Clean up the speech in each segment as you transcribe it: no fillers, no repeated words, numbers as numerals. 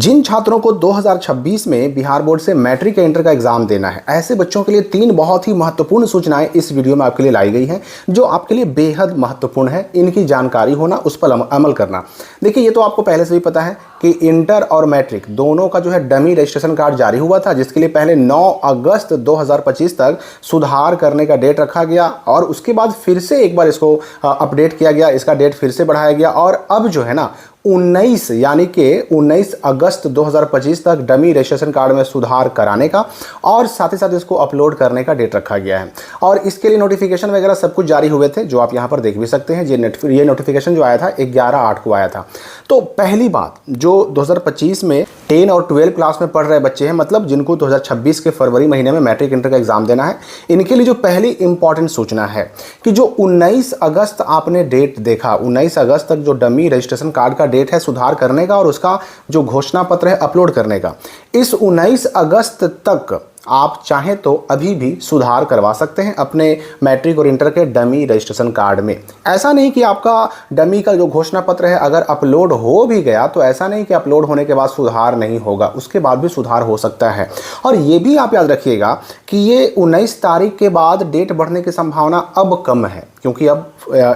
जिन छात्रों को 2026 में बिहार बोर्ड से मैट्रिक या इंटर का एग्जाम देना है, ऐसे बच्चों के लिए 3 बहुत ही महत्वपूर्ण सूचनाएं इस वीडियो में आपके लिए लाई गई हैं, जो आपके लिए बेहद महत्वपूर्ण है। इनकी जानकारी होना, उस पर अमल करना। देखिए, ये तो आपको पहले से भी पता है कि इंटर और मैट्रिक दोनों का जो है डमी रजिस्ट्रेशन कार्ड जारी हुआ था, जिसके लिए पहले 9 अगस्त 2025 तक सुधार करने का डेट रखा गया और उसके बाद फिर से एक बार इसको अपडेट किया गया, इसका डेट फिर से बढ़ाया गया और अब जो है ना 19 यानी कि 19 अगस्त 2025 तक डमी रजिस्ट्रेशन कार्ड में सुधार कराने का और साथ ही साथ इसको अपलोड करने का डेट रखा गया है। और इसके लिए नोटिफिकेशन वगैरह सब कुछ जारी हुए थे, जो आप यहाँ पर देख भी सकते हैं। ये नोटिफिकेशन जो आया था 11/8 को आया था। तो पहली बात, जो 2025 में 10 और 12 क्लास में पढ़ रहे बच्चे हैं, मतलब जिनको 2026 के फरवरी महीने में मैट्रिक इंटर का एग्जाम देना है, इनके लिए जो पहली इंपॉर्टेंट सूचना है कि जो 19 अगस्त आपने डेट देखा, 19 अगस्त तक जो डमी रजिस्ट्रेशन कार्ड का डेट है सुधार करने का और उसका जो घोषणा पत्र है अपलोड करने का, इस 19 अगस्त तक आप चाहें तो अभी भी सुधार करवा सकते हैं अपने मैट्रिक और इंटर के डमी रजिस्ट्रेशन कार्ड में। ऐसा नहीं कि आपका डमी का जो घोषणा पत्र है अगर अपलोड हो भी गया तो ऐसा नहीं कि अपलोड होने के बाद सुधार नहीं होगा, उसके बाद भी सुधार हो सकता है। और ये भी आप याद रखिएगा कि ये 19 तारीख के बाद डेट बढ़ने की संभावना अब कम है, क्योंकि अब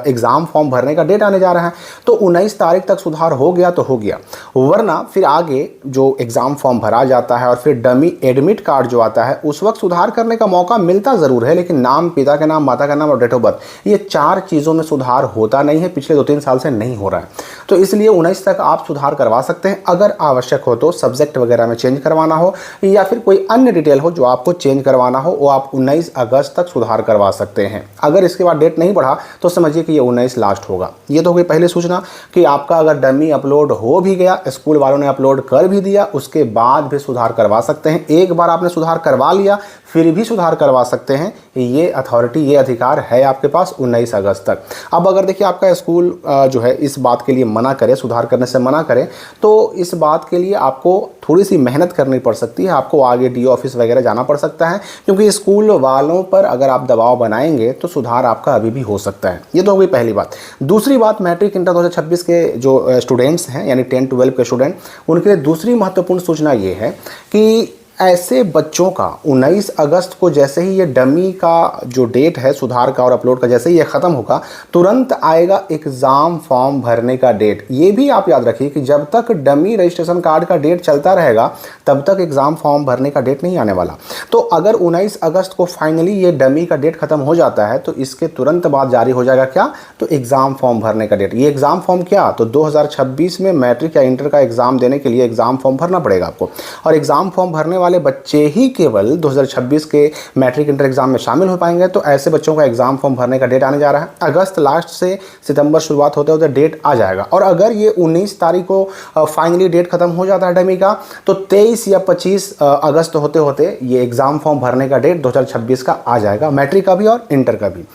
एग्ज़ाम फॉर्म भरने का डेट आने जा रहा है। तो 19 तारीख तक सुधार हो गया तो हो गया, वरना फिर आगे जो एग्ज़ाम फॉर्म भरा जाता है और फिर डमी एडमिट कार्ड जो आता है, उस वक्त सुधार करने का मौका मिलता ज़रूर है, लेकिन नाम, पिता का नाम, माता का नाम और डेट ऑफ बर्थ, ये 4 चीज़ों में सुधार होता नहीं है। पिछले 2-3 साल से नहीं हो रहा है। तो इसलिए 19 तक आप सुधार करवा सकते हैं। अगर आवश्यक हो तो सब्जेक्ट वगैरह में चेंज करवाना हो या फिर कोई अन्य डिटेल हो जो आपको चेंज करवाना हो, वो आप 19 अगस्त तक सुधार करवा सकते हैं। अगर इसके बाद डेट नहीं बढ़ा तो समझिए कि ये 19 लास्ट होगा। ये तो हो गई पहली सूचना कि आपका अगर डमी अपलोड हो भी गया, स्कूल वालों ने अपलोड कर भी दिया, उसके बाद भी सुधार करवा सकते हैं। एक बार आपने सुधार करवा लिया फिर भी सुधार करवा सकते हैं। ये अथॉरिटी, ये अधिकार है आपके पास 19 अगस्त तक। अब अगर देखिए आपका स्कूल जो है इस बात के लिए मना करे, सुधार करने से मना करे, तो इस बात के लिए आपको थोड़ी सी मेहनत करनी पड़ सकती है। आपको आगे डीओ ऑफिस वगैरह जाना पड़ सकता है, क्योंकि स्कूल वालों पर अगर आप दबाव बनाएंगे तो सुधार आपका अभी भी हो सकता है। ये तो हो गई पहली बात। दूसरी बात, मैट्रिक इंटर 2026 के जो स्टूडेंट्स हैं, यानी 10-12 के स्टूडेंट, उनके लिए दूसरी महत्वपूर्ण सूचना ये है कि ऐसे बच्चों का 19 अगस्त को जैसे ही ये डमी का जो डेट है सुधार का और अपलोड का, जैसे ही ये ख़त्म होगा, तुरंत आएगा एग्ज़ाम फॉर्म भरने का डेट। ये भी आप याद रखिए कि जब तक डमी रजिस्ट्रेशन कार्ड का डेट चलता रहेगा तब तक एग्ज़ाम फॉर्म भरने का डेट नहीं आने वाला। तो अगर 19 अगस्त को फाइनली ये डमी का डेट ख़त्म हो जाता है तो इसके तुरंत बाद जारी हो जाएगा क्या, तो एग्ज़ाम फॉर्म भरने का डेट। ये एग्ज़ाम फॉर्म क्या, तो 2026 में मैट्रिक या इंटर का एग्ज़ाम देने के लिए एग्ज़ाम फॉर्म भरना पड़ेगा आपको, और एग्ज़ाम फॉर्म भरने वाले बच्चे ही केवल 2026 के मैट्रिक इंटर एग्जाम में शामिल हो पाएंगे। तो ऐसे बच्चों का एग्जाम फॉर्म भरने का डेट आने जा रहा है। अगस्त लास्ट से सितंबर शुरुआत होते होते डेट आ जाएगा। और अगर ये 19 तारीख को फाइनली डेट खत्म हो जाता है डमी का, तो 23 या 25 अगस्त होते होते ये एग्जाम फॉर्म भरने का डेट 2026 का आ जाएगा, मैट्रिक का भी और इंटर का भी।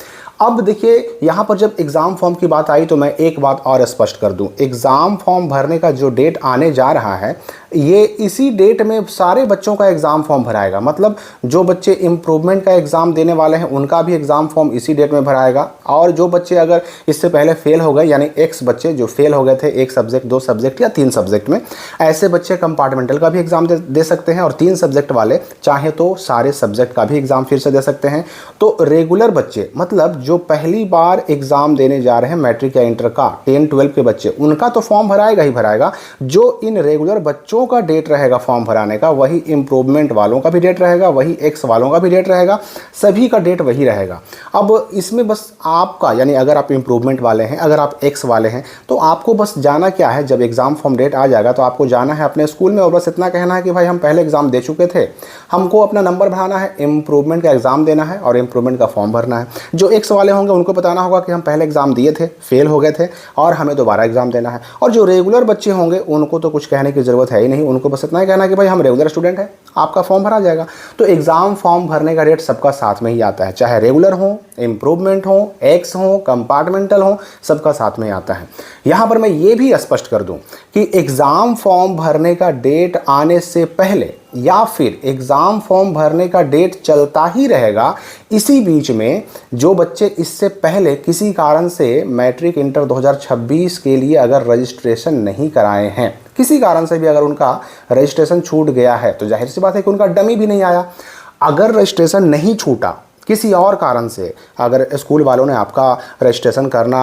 अब देखिए, यहाँ पर जब एग्ज़ाम फॉर्म की बात आई तो मैं एक बात और स्पष्ट कर दूं, एग्ज़ाम फॉर्म भरने का जो डेट आने जा रहा है, ये इसी डेट में सारे बच्चों का एग्ज़ाम फॉर्म भराएगा। मतलब जो बच्चे इम्प्रूवमेंट का एग्ज़ाम देने वाले हैं उनका भी एग्ज़ाम फॉर्म इसी डेट में भराएगा, और जो बच्चे अगर इससे पहले फेल हो गए, यानी एक्स बच्चे जो फेल हो गए थे 1 सब्जेक्ट, 2 सब्जेक्ट या 3 सब्जेक्ट में, ऐसे बच्चे कंपार्टमेंटल का भी एग्ज़ाम दे सकते हैं, और 3 सब्जेक्ट वाले चाहे तो सारे सब्जेक्ट का भी एग्ज़ाम फिर से दे सकते हैं। तो रेगुलर बच्चे, मतलब जो पहली बार एग्जाम देने जा रहे हैं मैट्रिक या इंटर का, 10-12 के बच्चे, उनका तो फॉर्म भराएगा ही भराएगा। जो इन रेगुलर बच्चों का डेट रहेगा फॉर्म भराने का, वही इंप्रूवमेंट वालों का भी डेट रहेगा, वही एक्स वालों का भी डेट रहेगा, सभी का डेट वही रहेगा। अब इसमें बस आपका, यानी अगर आप इंप्रूवमेंट वाले हैं, अगर आप एक्स वाले हैं, तो आपको बस जाना क्या है, जब एग्जाम फॉर्म डेट आ जाएगा तो आपको जाना है अपने स्कूल में और बस इतना कहना है कि भाई हम पहले एग्जाम दे चुके थे, हमको अपना नंबर बढ़ाना है, इंप्रूवमेंट का एग्जाम देना है और इंप्रूवमेंट का फॉर्म भरना है। जो एक्स वाले होंगे उनको बताना होगा कि हम पहले एग्जाम दिए थे, फेल हो गए थे और हमें दोबारा एग्जाम देना है। और जो रेगुलर बच्चे होंगे उनको तो कुछ कहने की ज़रूरत है ही नहीं, उनको बस इतना ही कहना है कि भाई हम रेगुलर स्टूडेंट हैं, आपका फॉर्म भरा जाएगा। तो एग्ज़ाम फॉर्म भरने का डेट सबका साथ में ही आता है, चाहे रेगुलर हो, इम्प्रूवमेंट हो, एक्स हो, कंपार्टमेंटल हो, सबका साथ में आता है। यहाँ पर मैं ये भी स्पष्ट कर दूँ कि एग्ज़ाम फॉर्म भरने का डेट आने से पहले या फिर एग्ज़ाम फॉर्म भरने का डेट चलता ही रहेगा। इसी बीच में जो बच्चे इससे पहले किसी कारण से मैट्रिक इंटर 2026 के लिए अगर रजिस्ट्रेशन नहीं कराए हैं, किसी कारण से भी अगर उनका रजिस्ट्रेशन छूट गया है, तो जाहिर सी बात है कि उनका डमी भी नहीं आया। अगर रजिस्ट्रेशन नहीं छूटा किसी और कारण से, अगर स्कूल वालों ने आपका रजिस्ट्रेशन करना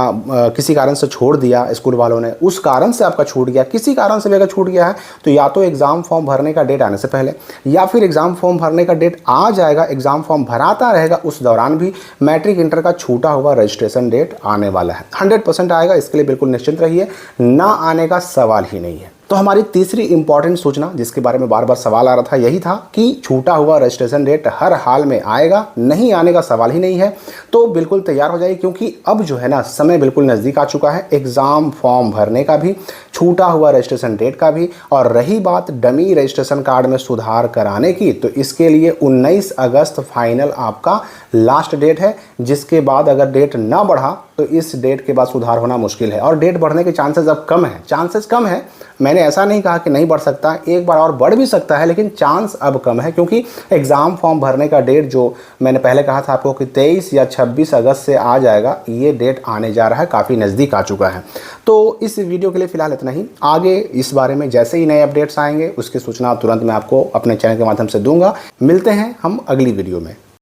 किसी कारण से छोड़ दिया, स्कूल वालों ने उस कारण से आपका छूट गया, किसी कारण से भी अगर छूट गया है, तो या तो एग्ज़ाम फॉर्म भरने का डेट आने से पहले या फिर एग्ज़ाम फॉर्म भरने का डेट आ जाएगा, एग्ज़ाम फॉर्म भराता रहेगा, उस दौरान भी मैट्रिक इंटर का छूटा हुआ रजिस्ट्रेशन डेट आने वाला है। 100% आएगा, इसके लिए बिल्कुल निश्चिंत रहिए, ना आने का सवाल ही नहीं है। तो हमारी तीसरी इंपॉर्टेंट सूचना जिसके बारे में बार बार सवाल आ रहा था, यही था कि छूटा हुआ रजिस्ट्रेशन डेट हर हाल में आएगा, नहीं आने का सवाल ही नहीं है। तो बिल्कुल तैयार हो जाइए, क्योंकि अब जो है ना समय बिल्कुल नज़दीक आ चुका है एग्ज़ाम फॉर्म भरने का भी, छूटा हुआ रजिस्ट्रेशन डेट का भी। और रही बात डमी रजिस्ट्रेशन कार्ड में सुधार कराने की, तो इसके लिए 19 अगस्त फाइनल आपका लास्ट डेट है, जिसके बाद अगर डेट ना बढ़ा तो इस डेट के बाद सुधार होना मुश्किल है। और डेट बढ़ने के चांसेस अब कम है, चांसेस कम है। मैंने ऐसा नहीं कहा कि नहीं बढ़ सकता, एक बार और बढ़ भी सकता है, लेकिन चांस अब कम है, क्योंकि एग्ज़ाम फॉर्म भरने का डेट जो मैंने पहले कहा था आपको कि 23 या 26 अगस्त से आ जाएगा, ये डेट आने जा रहा है, काफ़ी नज़दीक आ चुका है। तो इस वीडियो के लिए फ़िलहाल इतना ही। आगे इस बारे में जैसे ही नए अपडेट्स आएंगे उसकी सूचना तुरंत मैं आपको अपने चैनल के माध्यम से दूंगा। मिलते हैं हम अगली वीडियो में।